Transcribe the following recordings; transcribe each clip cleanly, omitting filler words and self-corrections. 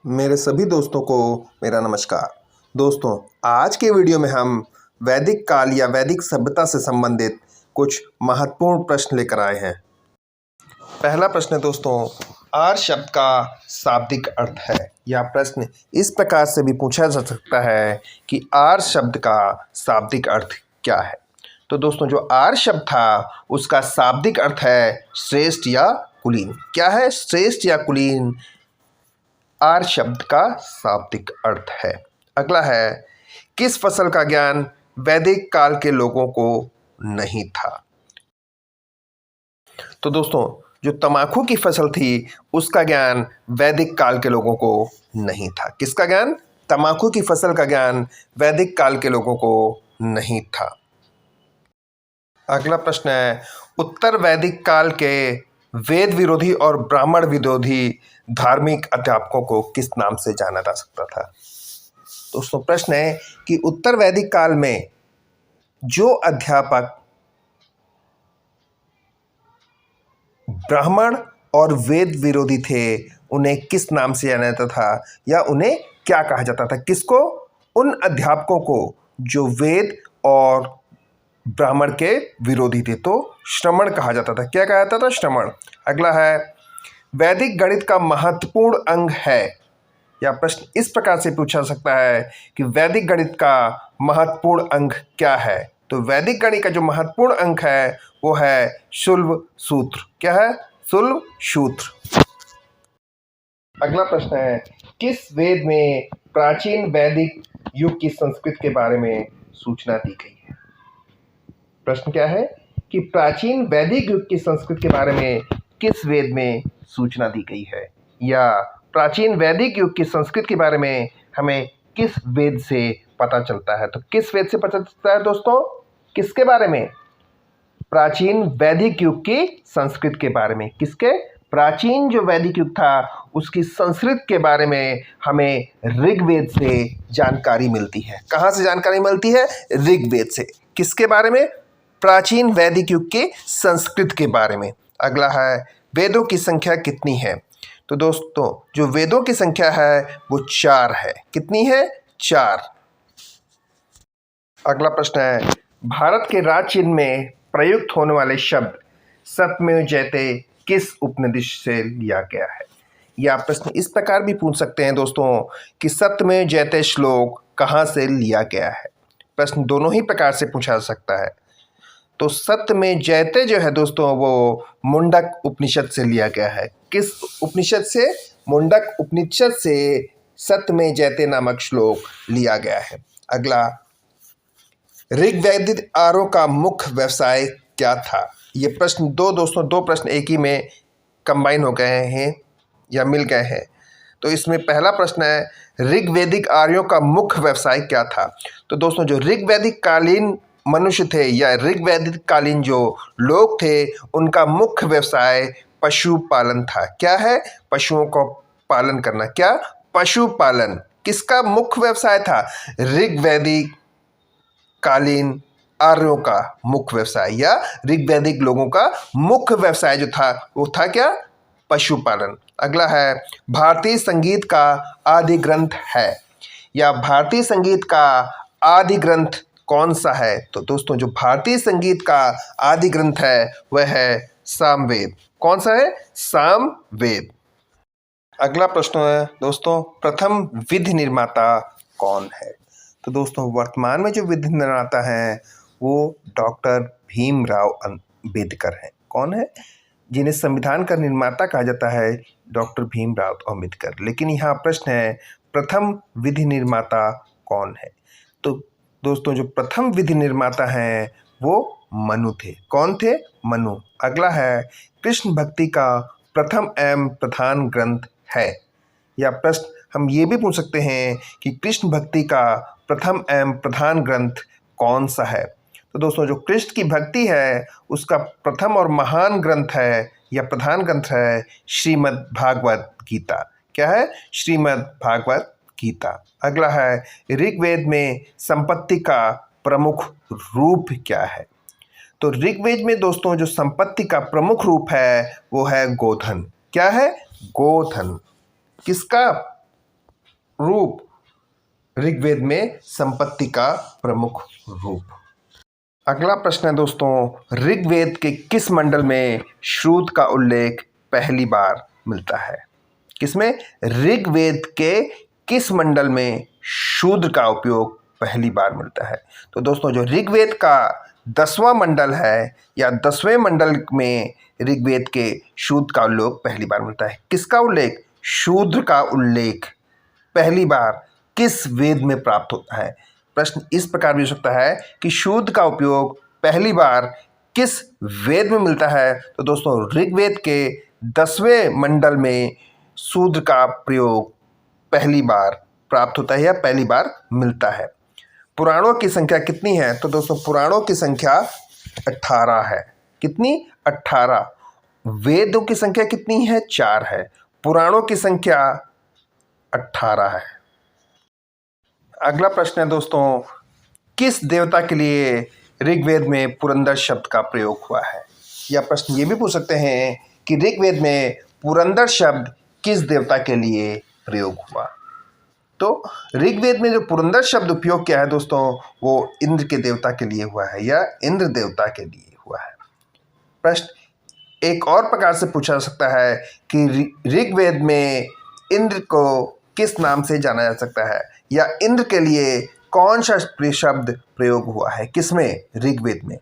मेरे सभी दोस्तों को मेरा नमस्कार। दोस्तों, आज के वीडियो में हम वैदिक काल या वैदिक सभ्यता से संबंधित कुछ महत्वपूर्ण प्रश्न लेकर आए हैं। पहला प्रश्न है दोस्तों, आर्य शब्द का शाब्दिक अर्थ है। यह प्रश्न इस प्रकार से भी पूछा जा सकता है कि आर्य शब्द का शाब्दिक अर्थ क्या है। तो दोस्तों, जो आर्य शब्द था उसका शाब्दिक अर्थ है श्रेष्ठ या कुलीन। क्या है? श्रेष्ठ या कुलीन आर्य शब्द का शाब्दिक अर्थ है। अगला है, किस फसल का ज्ञान वैदिक काल के लोगों को नहीं था। तो दोस्तों, जो तंबाकू की फसल थी उसका ज्ञान वैदिक काल के लोगों को नहीं था। किसका ज्ञान? तंबाकू की फसल का ज्ञान वैदिक काल के लोगों को नहीं था। अगला प्रश्न है, उत्तर वैदिक काल के वेद विरोधी और ब्राह्मण विरोधी धार्मिक अध्यापकों को किस नाम से जाना जा सकता था। दोस्तों, प्रश्न है कि उत्तर वैदिक काल में जो अध्यापक ब्राह्मण और वेद विरोधी थे उन्हें किस नाम से जाना जाता था या उन्हें क्या कहा जाता था। किसको? उन अध्यापकों को जो वेद और ब्राह्मण के विरोधी थे, तो श्रमण कहा जाता था। क्या कहा जाता था? श्रमण। अगला है, वैदिक गणित का महत्वपूर्ण अंग है। यह प्रश्न इस प्रकार से पूछा सकता है कि वैदिक गणित का महत्वपूर्ण अंग क्या है। तो वैदिक गणित का जो महत्वपूर्ण अंग है वो है शुल्ब सूत्र। क्या है? शुल्ब सूत्र। अगला प्रश्न है, किस वेद में प्राचीन वैदिक युग की संस्कृति के बारे में सूचना दी गई है। प्रश्न क्या है कि प्राचीन वैदिक युग की संस्कृति के बारे में किस वेद में सूचना दी गई है, या प्राचीन वैदिक युग की संस्कृति के बारे में हमें किस वेद से पता चलता है। तो किस वेद से पता चलता है दोस्तों? किसके बारे में? प्राचीन वैदिक युग की संस्कृति के बारे में। किसके? प्राचीन जो वैदिक युग था उसकी संस्कृति के बारे में हमें ऋग्वेद से जानकारी मिलती है। कहाँ से जानकारी मिलती है? ऋग्वेद से। किसके बारे में? प्राचीन वैदिक युग की संस्कृति के बारे में। अगला है, वेदों की संख्या कितनी है। तो दोस्तों, जो वेदों की संख्या है वो 4 है। कितनी है? 4। अगला प्रश्न है, भारत के राज चिन्ह में प्रयुक्त होने वाले शब्द सत्यमेव जयते किस उपनिषद से लिया गया है। यह प्रश्न इस प्रकार भी पूछ सकते हैं दोस्तों कि सत्यमेव जयते श्लोक कहाँ से लिया गया है। प्रश्न दोनों ही प्रकार से पूछा जा सकता है। तो सत्यमेव जयते जो है दोस्तों वो मुंडक उपनिषद से लिया गया है। किस उपनिषद से? मुंडक उपनिषद से सत्यमेव जयते नामक श्लोक लिया गया है। अगला, ऋग्वैदिक आर्यों का मुख्य व्यवसाय क्या था। ये प्रश्न दो प्रश्न एक ही में कंबाइन हो गए हैं या मिल गए हैं। तो इसमें पहला प्रश्न है, ऋग्वैदिक आर्यों का मुख्य व्यवसाय क्या था। तो दोस्तों, जो ऋग्वैदिक कालीन मनुष्य थे या ऋग्वैदिक कालीन जो लोग थे उनका मुख्य व्यवसाय पशुपालन था। क्या है? पशुओं को पालन करना। क्या? पशुपालन। किसका मुख्य व्यवसाय था? ऋग्वैदिक कालीन आर्यों का मुख्य व्यवसाय या ऋग्वैदिक लोगों का मुख्य व्यवसाय जो था वो था क्या? पशुपालन। अगला है, भारतीय संगीत का आदि ग्रंथ है, या भारतीय संगीत का आदि ग्रंथ कौन सा है। तो दोस्तों, जो भारतीय संगीत का आदि ग्रंथ है वह है सामवेद। कौन सा है? सामवेद। अगला प्रश्न है दोस्तों, प्रथम विधि निर्माता कौन है। तो दोस्तों, वर्तमान में जो विधि निर्माता हैं वो डॉक्टर भीमराव अंबेडकर हैं। कौन है? जिन्हें संविधान का निर्माता कहा जाता है डॉक्टर भीमराव अंबेडकर। लेकिन यहाँ प्रश्न है, प्रथम विधि निर्माता कौन है। तो दोस्तों, जो प्रथम विधि निर्माता हैं वो मनु थे। कौन थे? मनु। अगला है, कृष्ण भक्ति का प्रथम एवं प्रधान ग्रंथ है। या प्रश्न हम ये भी पूछ सकते हैं कि कृष्ण भक्ति का प्रथम एवं प्रधान ग्रंथ कौन सा है। तो दोस्तों, जो कृष्ण की भक्ति है उसका प्रथम और महान ग्रंथ है या प्रधान ग्रंथ है श्रीमद् भागवत गीता। क्या है? श्रीमद् भागवत गीता। अगला है, ऋग्वेद में संपत्ति का प्रमुख रूप क्या है। तो ऋग्वेद में दोस्तों जो संपत्ति का प्रमुख रूप है वो है गोधन। क्या है? गोधन। किसका? रूप ऋग्वेद में संपत्ति का प्रमुख रूप। अगला प्रश्न है दोस्तों, ऋग्वेद के किस मंडल में श्रुत का उल्लेख पहली बार मिलता है? किसमें? ऋग्वेद के किस मंडल में शूद्र का उपयोग पहली बार मिलता है? तो दोस्तों जो ऋग्वेद का 10वां मंडल है या 10वें मंडल में ऋग्वेद के शूद्र का उल्लेख पहली बार मिलता है। किसका उल्लेख? शूद्र का उल्लेख पहली बार किस वेद में प्राप्त होता है? प्रश्न इस प्रकार भी हो सकता है कि शूद्र का उपयोग पहली बार किस वेद में मिलता है? तो दोस्तों ऋग्वेद के 10वें मंडल में शूद्र का प्रयोग पहली बार प्राप्त होता है या पहली बार मिलता है। पुराणों की संख्या कितनी है? तो दोस्तों पुराणों की संख्या 18 है। कितनी? 18। वेदों की संख्या कितनी है? 4 है। पुराणों की संख्या 18 है। अगला प्रश्न है दोस्तों, किस देवता के लिए ऋग्वेद में पुरंदर शब्द का प्रयोग हुआ है? या प्रश्न ये भी पूछ सकते हैं कि ऋग्वेद में पुरंदर शब्द किस देवता के लिए प्रयोग हुआ? तो ऋग्वेद में जो पुरंदर शब्द उपयोग किया है दोस्तों वो इंद्र के देवता के लिए हुआ है या इंद्र देवता के लिए हुआ है। प्रश्न एक और प्रकार से पूछा जा सकता है कि ऋग्वेद में इंद्र को किस नाम से जाना जा सकता है या इंद्र के लिए कौन सा शब्द प्रयोग हुआ है? किसमें? ऋग्वेद में।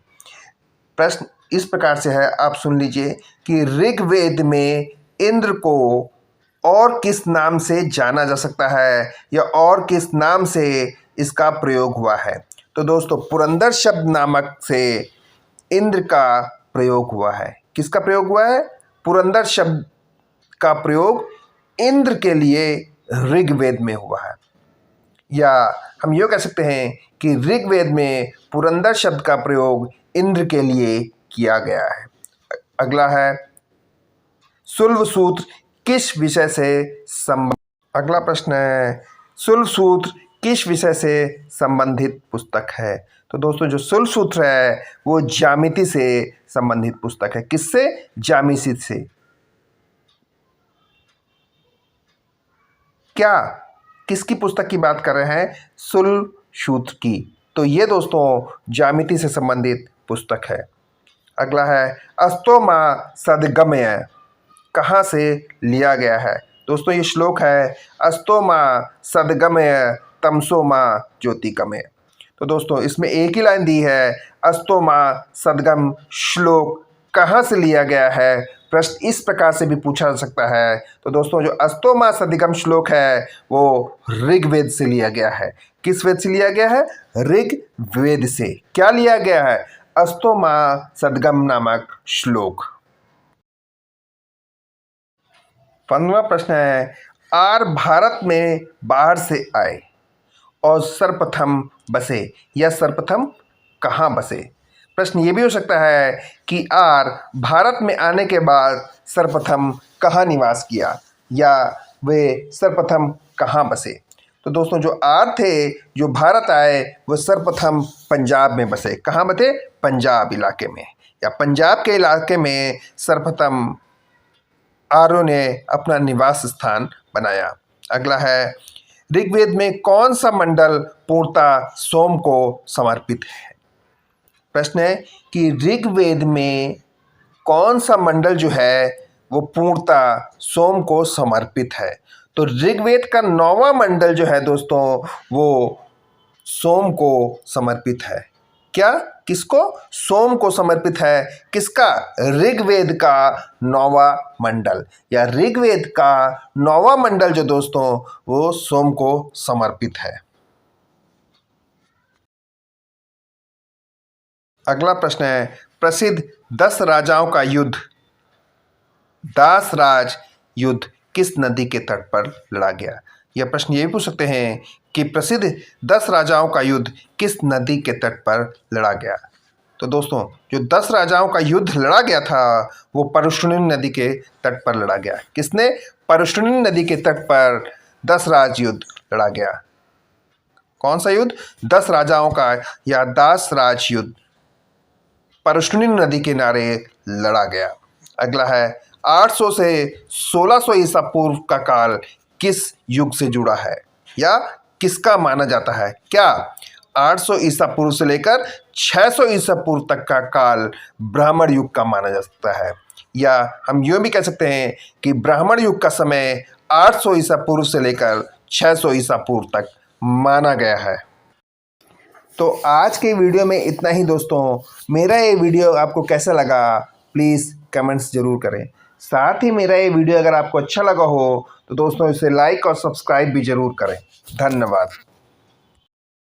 प्रश्न इस प्रकार से है, आप सुन लीजिए कि ऋग्वेद में इंद्र को और किस नाम से जाना जा सकता है या और किस नाम से इसका प्रयोग हुआ है? तो दोस्तों पुरंदर शब्द नामक से इंद्र का प्रयोग हुआ है। किसका प्रयोग हुआ है? पुरंदर शब्द का प्रयोग इंद्र के लिए ऋग्वेद में हुआ है। या हम ये कह सकते हैं कि ऋग्वेद में पुरंदर शब्द का प्रयोग इंद्र के लिए किया गया है। अगला है, शुल्ब सूत्र किस विषय से अगला प्रश्न है, शुल्ब सूत्र किस विषय से संबंधित पुस्तक है? तो दोस्तों जो शुल्ब सूत्र है वो ज्यामिति से संबंधित पुस्तक है। किससे? ज्यामिति से। क्या किसकी पुस्तक की बात कर रहे हैं? शुल्ब सूत्र की। तो ये दोस्तों ज्यामिति से संबंधित पुस्तक है। अगला है, अस्तोमा सद्गमय कहाँ से लिया गया है? दोस्तों ये श्लोक है, अस्तोमा सद्गमय तमसोमा ज्योतिगमय। तो दोस्तों इसमें एक ही लाइन दी है, अस्तोमा सद्गम श्लोक कहाँ से लिया गया है? प्रश्न इस प्रकार से भी पूछा जा सकता है। तो दोस्तों जो अस्तोमा सद्गम श्लोक है वो ऋग्वेद से लिया गया है। किस वेद से लिया गया है? ऋग्वेद से। क्या लिया गया है? अस्तोमा सद्गम नामक श्लोक। 15वां प्रश्न है, आर भारत में बाहर से आए और सर्वप्रथम बसे या सर्वप्रथम कहाँ बसे? प्रश्न ये भी हो सकता है कि आर भारत में आने के बाद सर्वप्रथम कहाँ निवास किया या वे सर्वप्रथम कहाँ बसे? तो दोस्तों जो आर थे जो भारत आए वो सर्वप्रथम पंजाब में बसे। कहाँ बसे? पंजाब इलाके में, या पंजाब के इलाके में सर्वप्रथम आर्यों ने अपना निवास स्थान बनाया। अगला है, ऋग्वेद में कौन सा मंडल पूर्णतः सोम को समर्पित है? प्रश्न है कि ऋग्वेद में कौन सा मंडल जो है वो पूर्णतः सोम को समर्पित है? तो ऋग्वेद का 9वां मंडल जो है दोस्तों वो सोम को समर्पित है। क्या? किसको? सोम को समर्पित है। किसका? ऋग्वेद का 9वां मंडल, या ऋग्वेद का 9वां मंडल जो दोस्तों वो सोम को समर्पित है। अगला प्रश्न है, प्रसिद्ध 10 राजाओं का युद्ध दासराज युद्ध किस नदी के तट पर लड़ा गया? यह प्रश्न ये भी पूछ सकते हैं कि प्रसिद्ध 10 राजाओं का युद्ध किस नदी के तट पर लड़ा गया? तो दोस्तों जो 10 राजाओं का युद्ध लड़ा गया था वो परशुनी नदी के तट पर लड़ा गया। किसने? परशुनी नदी के तट पर 10 राज युद्ध लड़ा गया। कौन सा युद्ध? 10 राजाओं का या दासराज युद्ध परशुनी नदी के किनारे लड़ा गया। अगला है, 800 से 1600 ईसा पूर्व का काल किस युग से जुड़ा है? या किसका माना जाता है? क्या 800 ईसा पूर्व से लेकर 600 ईसा पूर्व तक का काल ब्राह्मण युग का माना जा सकता है, या हम यूँ भी कह सकते हैं कि ब्राह्मण युग का समय 800 ईसा पूर्व से लेकर 600 ईसा पूर्व तक माना गया है। तो आज के वीडियो में इतना ही दोस्तों। मेरा ये वीडियो आपको कैसा लगा प्लीज़ कमेंट्स ज़रूर करें। साथ ही मेरा ये वीडियो अगर आपको अच्छा लगा हो तो दोस्तों इसे लाइक और सब्सक्राइब भी ज़रूर करें। धन्यवाद।